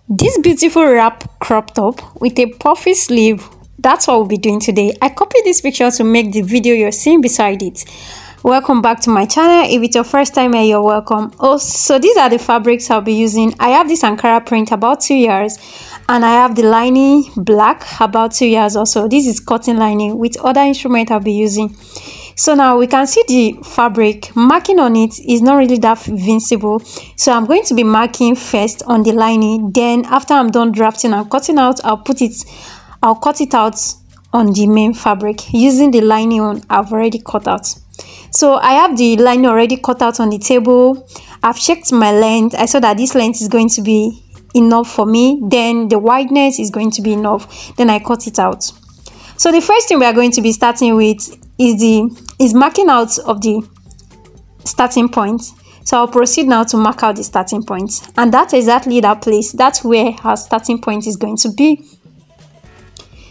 This beautiful wrap crop top with a puffy sleeve, that's what we'll be doing today. I copied this picture to make the video you're seeing beside it. Welcome back to my channel. If it's your first time here, you're welcome. So these are the fabrics I'll be using. I have this Ankara print about 2 years, and I have the lining black about 2 years also. This is cotton lining with other instrument I'll be using. So now we can see the fabric marking on it is not really that visible, so I'm going to be marking first on the lining. Then after I'm done drafting and cutting out, I'll cut it out on the main fabric using the lining one I've already cut out. So I have the lining already cut out on the table. I've checked my length. I saw that this length is going to be enough for me, then the wideness is going to be enough, then I cut it out. So the first thing we are going to be starting with is marking out of the starting point. So I'll proceed now to mark out the starting point, and that's exactly that place. That's where our starting point is going to be.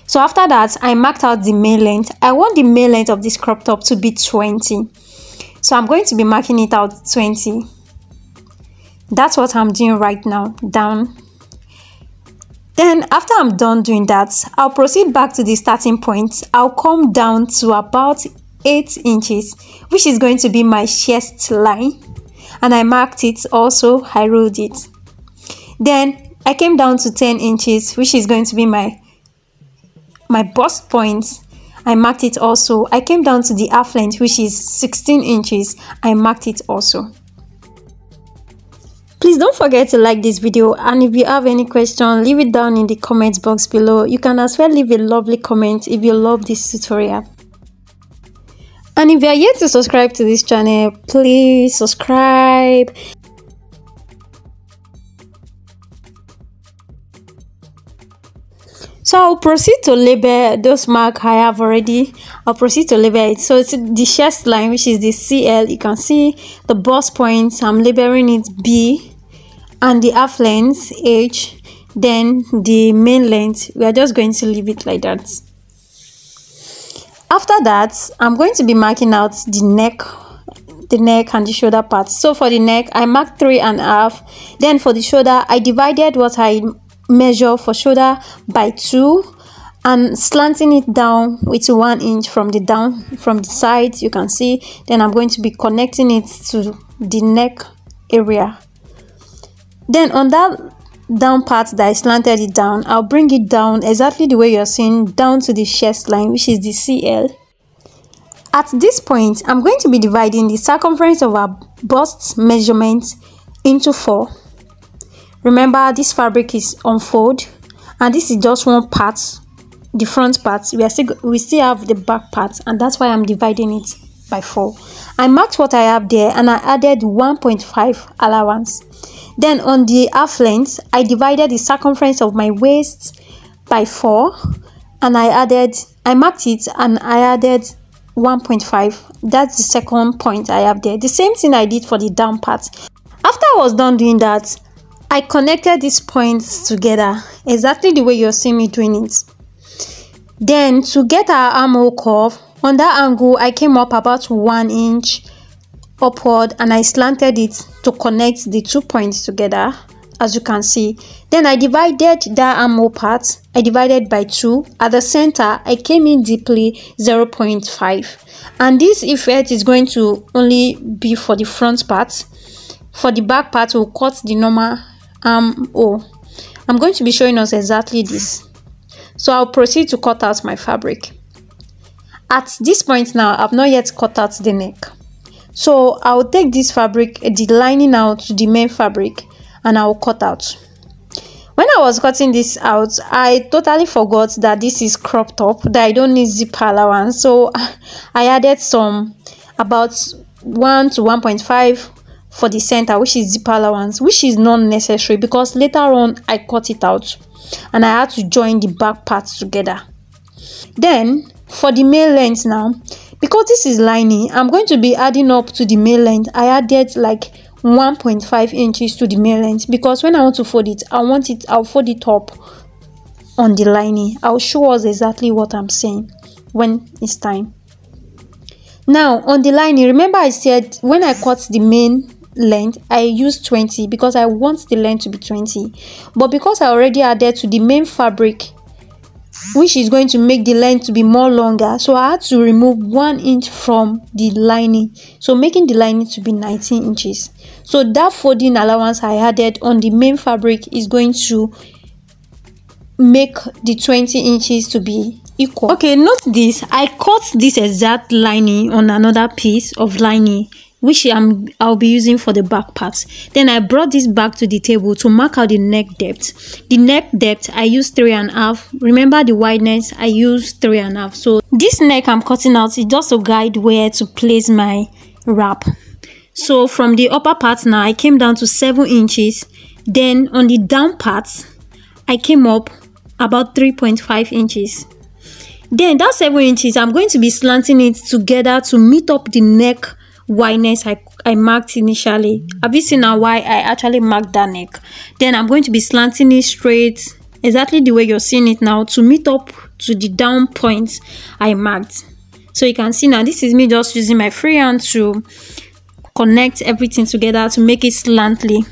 So after that, I marked out the main length. I want the main length of this crop top to be 20. So I'm going to be marking it out 20. That's what I'm doing right now, down. Then after I'm done doing that, I'll proceed back to the starting point. I'll come down to about 8 inches, which is going to be my chest line. And I marked it also, I rolled it. Then I came down to 10 inches, which is going to be my bust point. I marked it also. I came down to the half length, which is 16 inches. I marked it also. Please don't forget to like this video, and if you have any question, leave it down in the comment box below. You can as well leave a lovely comment if you love this tutorial. And if you are yet to subscribe to this channel, please subscribe. So I'll proceed to label those marks I have already. I'll proceed to label it. So it's the chest line, which is the CL. You can see the bust points. I'm labeling it B, and the half length H. Then the main length, we are just going to leave it like that. After that, I'm going to be marking out the neck and the shoulder parts. So for the neck, I marked 3.5. Then for the shoulder, I divided what I measure for shoulder by 2 and slanting it down with 1 inch from the side. You can see. Then I'm going to be connecting it to the neck area. Then on that down part that I slanted it down, I'll bring it down exactly the way you're seeing, down to the chest line, which is the CL. At this point, I'm going to be dividing the circumference of our bust measurement into 4. Remember, this fabric is unfold, and this is just one part, the front part. We still have the back part, and that's why I'm dividing it by 4. I marked what I have there, and I added 1.5 allowance. Then on the half length, I divided the circumference of my waist by 4, and I marked it and I added 1.5. That's the second point I have there. The same thing I did for the down part. After I was done doing that, I connected these points together exactly the way you're seeing me doing it. Then to get our armhole curve, on that angle, I came up about 1 inch upward, and I slanted it to connect the 2 points together, as you can see. Then I divided that armhole part. I divided by 2. At the center, I came in deeply 0.5, and this effect is going to only be for the front part. For the back part, we'll cut the normal armhole. I'm going to be showing us exactly this. So I'll proceed to cut out my fabric. At this point now, I've not yet cut out the neck. So I'll take this fabric, the lining out to the main fabric, and I'll cut out. When I was cutting this out, I totally forgot that this is crop top, that I don't need zipper allowance. So I added some, about 1 to 1.5 for the center, which is zipper allowance, which is not necessary because later on I cut it out and I had to join the back parts together. Then for the main length now, because this is lining, I'm going to be adding up to the main length. I added like 1.5 inches to the main length because when I want to fold it, I'll fold it up on the lining. I'll show us exactly what I'm saying when it's time. Now on the lining, remember I said when I cut the main length, I use 20 because I want the length to be 20. But because I already added to the main fabric, which is going to make the length to be more longer, so I had to remove 1 inch from the lining, so making the lining to be 19 inches. So that folding allowance I added on the main fabric is going to make the 20 inches to be equal. Okay, note this, I cut this exact lining on another piece of lining, which I'll be using for the back part. Then I brought this back to the table to mark out the neck depth. The neck depth I used 3.5. Remember the wideness, I used 3.5. So this neck I'm cutting out is just to guide where to place my wrap. So from the upper part now, I came down to 7 inches. Then on the down part, I came up about 3.5 inches. Then that 7 inches, I'm going to be slanting it together to meet up the neck wideness I marked initially. Have you seen now why I actually marked that neck? Then I'm going to be slanting it straight, exactly the way you're seeing it now, to meet up to the down points I marked. So you can see now, this is me just using my free hand to connect everything together to make it slantly.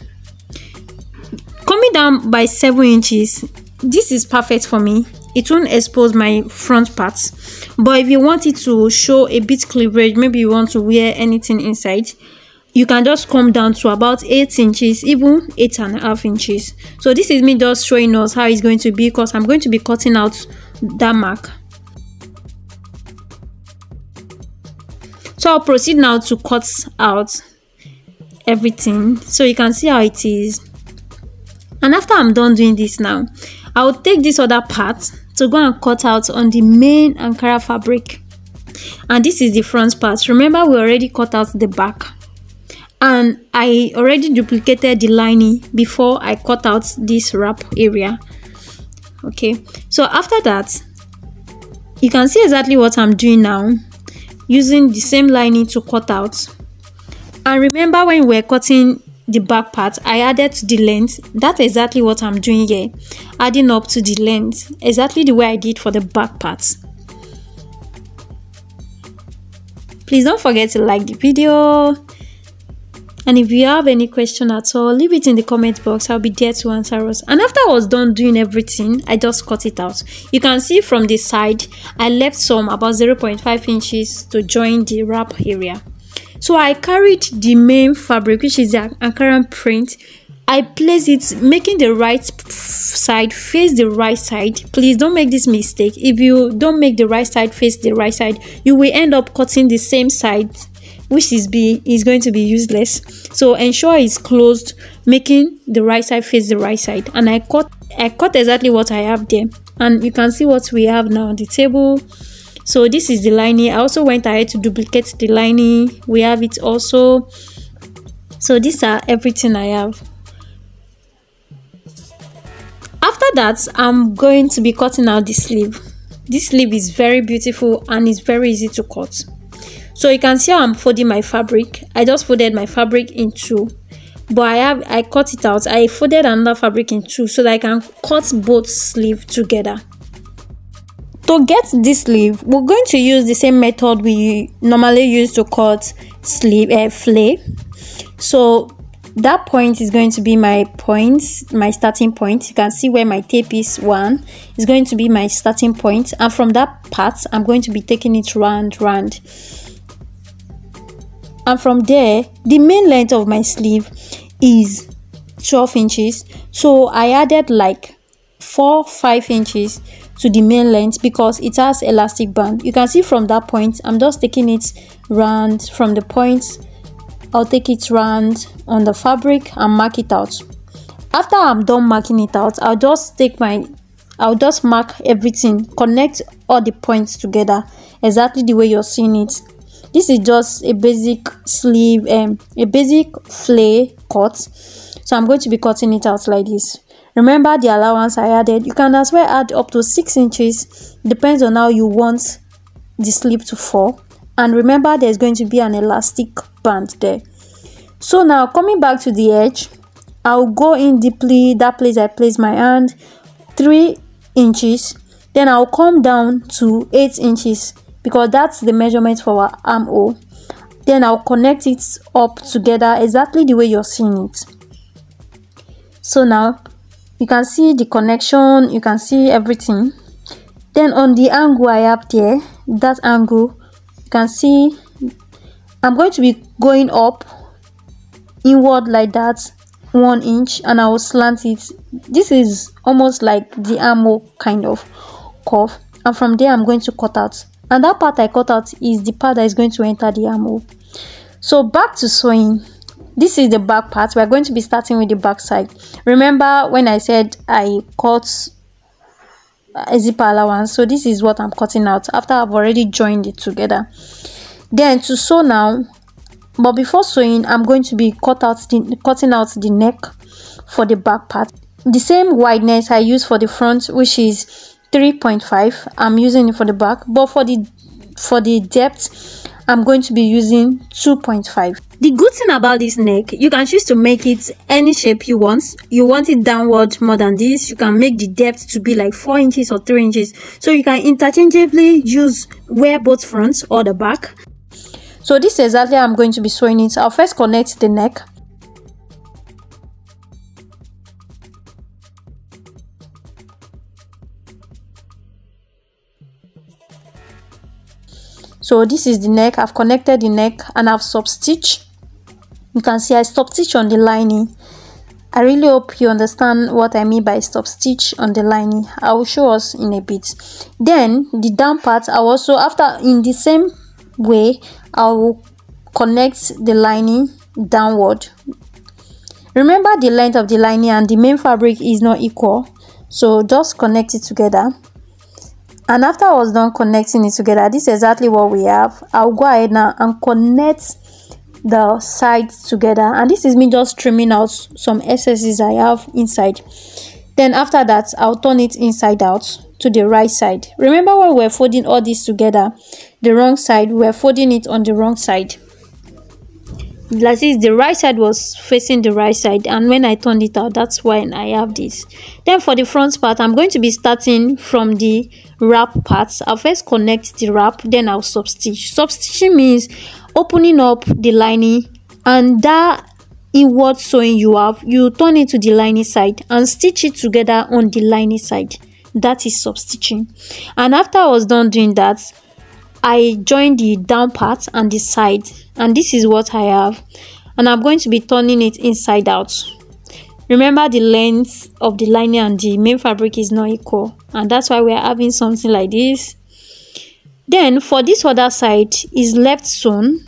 Coming down by 7 inches, this is perfect for me. It won't expose my front parts. But if you want it to show a bit cleavage, maybe you want to wear anything inside, you can just come down to about 8 inches, even 8.5 inches. So this is me just showing us how it's going to be, because I'm going to be cutting out that mark. So I'll proceed now to cut out everything so you can see how it is. And after I'm done doing this now, I will take this other part to go and cut out on the main Ankara fabric. And this is the front part. Remember, we already cut out the back. And I already duplicated the lining before I cut out this wrap area. Okay, so after that, you can see exactly what I'm doing now, using the same lining to cut out. And remember, when we're cutting the back part, I added to the length. That's exactly what I'm doing here, adding up to the length, exactly the way I did for the back part. Please don't forget to like the video, and if you have any question at all, leave it in the comment box. I'll be there to answer us. And after I was done doing everything, I just cut it out. You can see from the side, I left some about 0.5 inches to join the wrap area. So I carried the main fabric, which is the Ankara print. I place it, making the right side face the right side. Please don't make this mistake. If you don't make the right side face the right side, you will end up cutting the same side, which is going to be useless. So ensure it's closed, making the right side face the right side. And I cut exactly what I have there, and you can see what we have now on the table. So this is the lining. I also went ahead to duplicate the lining. We have it also. So these are everything I have. After that, I'm going to be cutting out the sleeve. This sleeve is very beautiful and it's very easy to cut. So you can see how I'm folding my fabric. I just folded my fabric in two, but I cut it out. I folded another fabric in two so that I can cut both sleeves together. To get this sleeve, we're going to use the same method we normally use to cut sleeve flare. So that point is going to be my starting point. You can see where my tape is. One is going to be my starting point, and from that part I'm going to be taking it round. And from there, the main length of my sleeve is 12 inches. So I added like 4-5 inches to the main length because it has elastic band. You can see from that point, I'm just taking it round. From the point, I'll take it round on the fabric and mark it out. After I'm done marking it out, I'll just mark everything, connect all the points together exactly the way you're seeing it. This is just a basic sleeve, a basic flare cut. So I'm going to be cutting it out like this. Remember the allowance I added. You can as well add up to 6 inches. Depends on how you want the sleeve to fall. And remember, there's going to be an elastic band there. So now coming back to the edge, I'll go in deeply. That place I place my hand, 3 inches. Then I'll come down to 8 inches because that's the measurement for our armhole. then I'll connect it up together exactly the way you're seeing it. So now you can see the connection, you can see everything. Then on the angle I have there, that angle, you can see I'm going to be going up inward like that 1 inch, and I will slant it. This is almost like the armhole kind of curve, and from there I'm going to cut out, and that part I cut out is the part that is going to enter the armhole. So back to sewing. This is the back part. We are going to be starting with the back side. Remember when I said I cut a zipper allowance? So this is what I'm cutting out after I've already joined it together. Then to sew now, but before sewing, I'm going to be cutting out the neck for the back part. The same wideness I use for the front, which is 3.5, I'm using it for the back, but for the depth, I'm going to be using 2.5. The good thing about this neck, you can choose to make it any shape you want. You want it downward more than this, you can make the depth to be like 4 inches or 3 inches. So you can interchangeably wear both fronts or the back. So this is exactly how I'm going to be sewing it. I'll first connect the neck. So this is the neck. I've connected the neck and I've sub-stitched. You can see I stop-stitch on the lining. I really hope you understand what I mean by stop-stitch on the lining. I will show us in a bit. Then the down part, I also, after in the same way, I will connect the lining downward. Remember, the length of the lining and the main fabric is not equal, so just connect it together. And after I was done connecting it together, this is exactly what we have. I'll go ahead now and connect the sides together, and this is me just trimming out some excesses I have inside. Then after that, I'll turn it inside out to the right side. Remember when we're folding all this together, the wrong side, we're folding it on the wrong side. Like this, the right side was facing the right side, and when I turned it out, that's when I have this. Then for the front part, I'm going to be starting from the wrap parts. I'll first connect the wrap, then I'll sub-stitch. Sub-stitching means opening up the lining, and that inward sewing you have, you turn it to the lining side and stitch it together on the lining side. That is sub-stitching. And after I was done doing that, I joined the down part and the side, and this is what I have, and I'm going to be turning it inside out. Remember, the length of the lining and the main fabric is not equal, and that's why we're having something like this. Then for this other side is left sewn.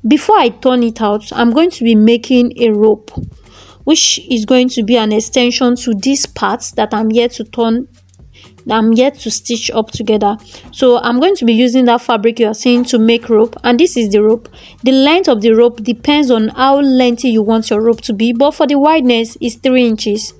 Before I turn it out, I'm going to be making a rope, which is going to be an extension to this part that I'm yet to stitch up together. So I'm going to be using that fabric you are seeing to make rope, and this is the rope. The length of the rope depends on how lengthy you want your rope to be, but for the wideness is 3 inches.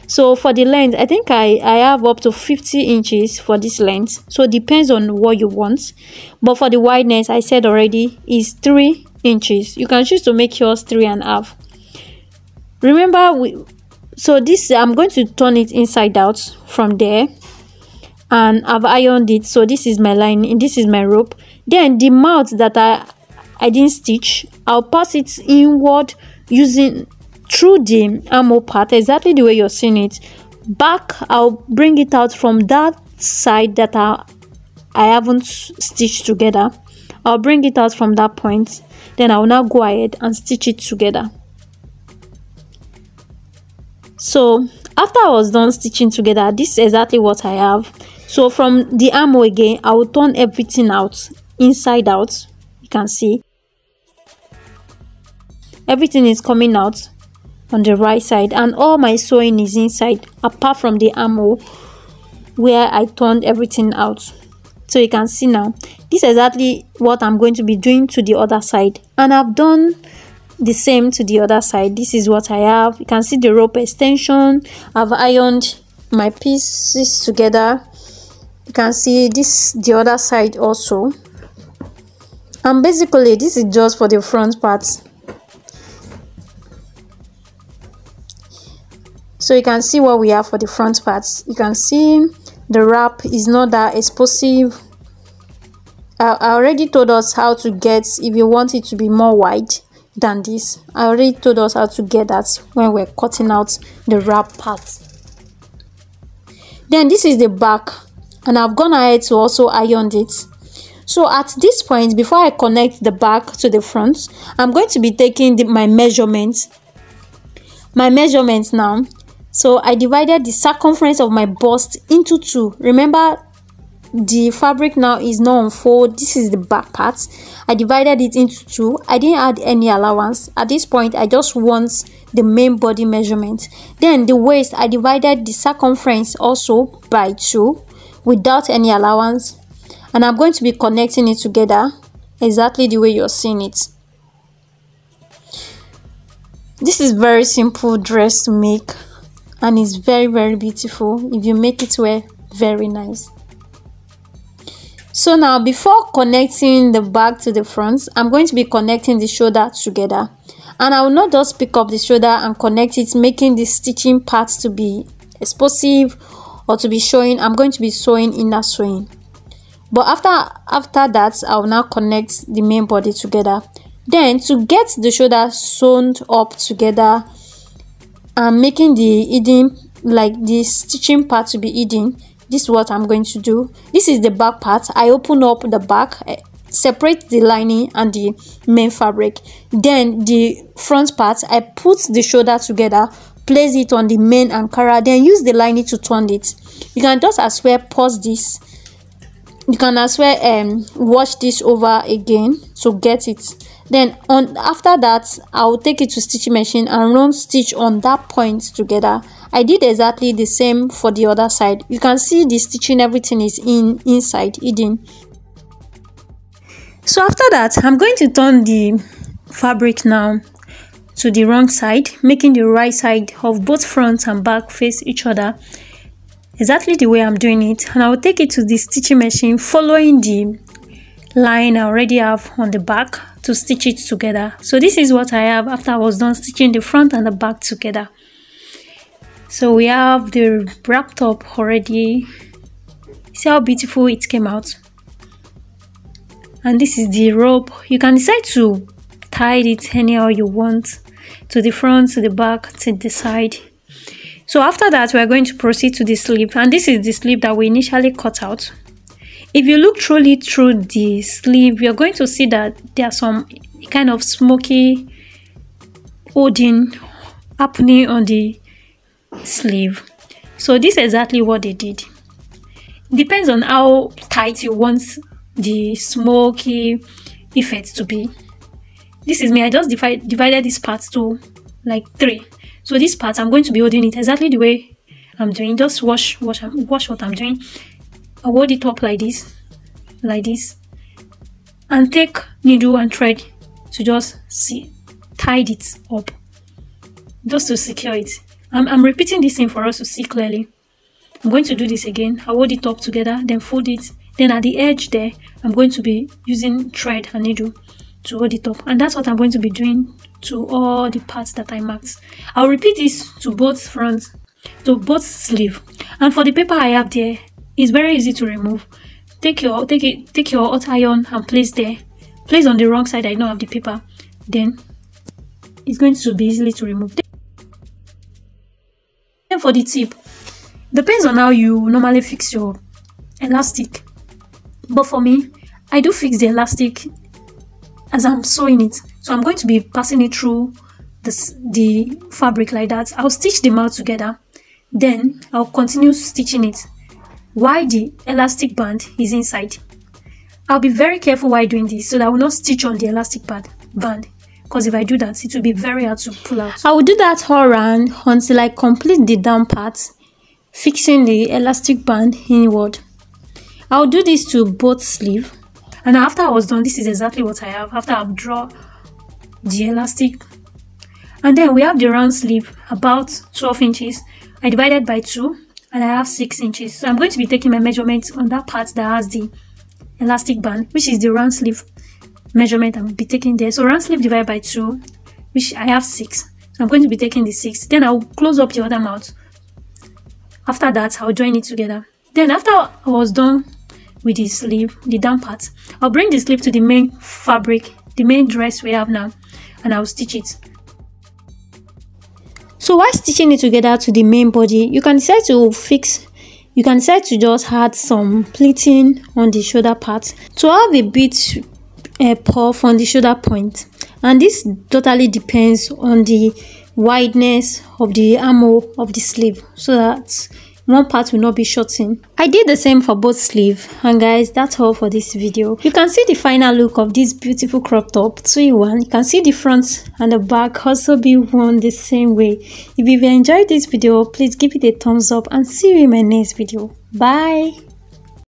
So for the length, I think I have up to 50 inches for this length, so it depends on what you want. But for the wideness, I said already, is 3 inches. You can choose to make yours 3.5. Remember, so this, I'm going to turn it inside out from there, and I've ironed it. So this is my lining, this is my rope. Then the mouth that I didn't stitch, I'll pass it inward using through the armhole part, exactly the way you're seeing it. Back, I'll bring it out from that side that I haven't stitched together. I'll bring it out from that point, then I'll now go ahead and stitch it together. So after I was done stitching together, this is exactly what I have. So from the armhole again, I will turn everything out inside out. You can see everything is coming out on the right side, and all my sewing is inside apart from the armhole where I turned everything out. So you can see now, this is exactly what I'm going to be doing to the other side, and I've done the same to the other side. This is what I have. You can see the rope extension. I've ironed my pieces together. You can see this, the other side also, and basically this is just for the front parts. So you can see what we have for the front parts. You can see the wrap is not that explosive. I already told us how to get, if you want it to be more wide than this, I already told us how to get that when we're cutting out the wrap part. Then this is the back, and I've gone ahead to also iron it. So at this point, before I connect the back to the front, I'm going to be taking my measurements now. So I divided the circumference of my bust into 2. Remember, the fabric now is not on fold. This is the back part. I divided it into 2. I didn't add any allowance. At this point, I just want the main body measurement. Then the waist, I divided the circumference also by 2 without any allowance. And I'm going to be connecting it together exactly the way you're seeing it. This is very simple dress to make, and it's very, very beautiful. If you make it well, very nice. So now, before connecting the back to the front, I'm going to be connecting the shoulder together. And I will not just pick up the shoulder and connect it, making the stitching part to be exposed or to be showing. I'm going to be sewing inner sewing. But after that, I will now connect the main body together. Then, to get the shoulder sewn up together and making the hidden, like the stitching part to be hidden, this is what I'm going to do. This is the back part. I open up the back, separate the lining and the main fabric. Then the front part, I put the shoulder together, place it on the main ankara, then use the lining to turn it. You can just as well pause this. You can as well wash this over again to get it. Then after that, I will take it to stitching machine and run stitch on that point together. I did exactly the same for the other side. You can see the stitching, everything is inside hidden. So after that, I'm going to turn the fabric now to the wrong side, making the right side of both front and back face each other, exactly the way I'm doing it. And I will take it to the stitching machine, following the line I already have on the back to stitch it together. So this is what I have after I was done stitching the front and the back together. So we have the wrap top already. See how beautiful it came out. And this is the rope. You can decide to tie it anyhow you want, to the front, to the back, to the side. So after that, we are going to proceed to the sleeve, and this is the sleeve that we initially cut out. If you look truly through the sleeve, you're going to see that there's some kind of smoky holding happening on the sleeve. So this is exactly what they did. Depends on how tight you want the smoky effect to be. This is me. I just divided this part to like 3. So this part, I'm going to be holding it exactly the way I'm doing. Just watch what I'm doing. I hold it up like this, and take needle and thread to just tie it up, just to secure it. I'm repeating this thing for us to see clearly. I'm going to do this again. I hold it up together, then fold it. Then at the edge there, I'm going to be using thread and needle to hold it up, and that's what I'm going to be doing to all the parts that I marked. I'll repeat this to both fronts, to both sleeve. And for the paper I have there, it's very easy to remove. Take your hot iron and place there. Place on the wrong side. I don't have the paper. Then it's going to be easily to remove. Then for the tip, depends on how you normally fix your elastic. But for me, I do fix the elastic as I'm sewing it. So I'm going to be passing it through the fabric like that. I'll stitch them out together. Then I'll continue stitching it while the elastic band is inside. I'll be very careful while doing this so that I will not stitch on the elastic band, because if I do that, it will be very hard to pull out. I will do that all around until I complete the down part, fixing the elastic band inward. I'll do this to both sleeve, and after I was done, this is exactly what I have after I've drawn the elastic. And then we have the round sleeve, about 12 inches. I divided by 2. And I have 6 inches. So I'm going to be taking my measurement on that part that has the elastic band, which is the round sleeve measurement I'm going to be taking there. So round sleeve divided by 2, which I have 6. So I'm going to be taking the 6. Then I'll close up the other mouth. After that, I'll join it together. Then after I was done with the sleeve, the down part. I'll bring the sleeve to the main fabric, the main dress we have now, and I'll stitch it. So while stitching it together to the main body, you can decide to just add some pleating on the shoulder part to have a bit puff on the shoulder point, and this totally depends on the wideness of the armhole of the sleeve, so that one part will not be shortened. I did the same for both sleeves, and guys, that's all for this video. You can see the final look of this beautiful crop top 2-in-1. You can see the front and the back also be worn the same way. If you've enjoyed this video, please give it a thumbs up and see you in my next video. Bye.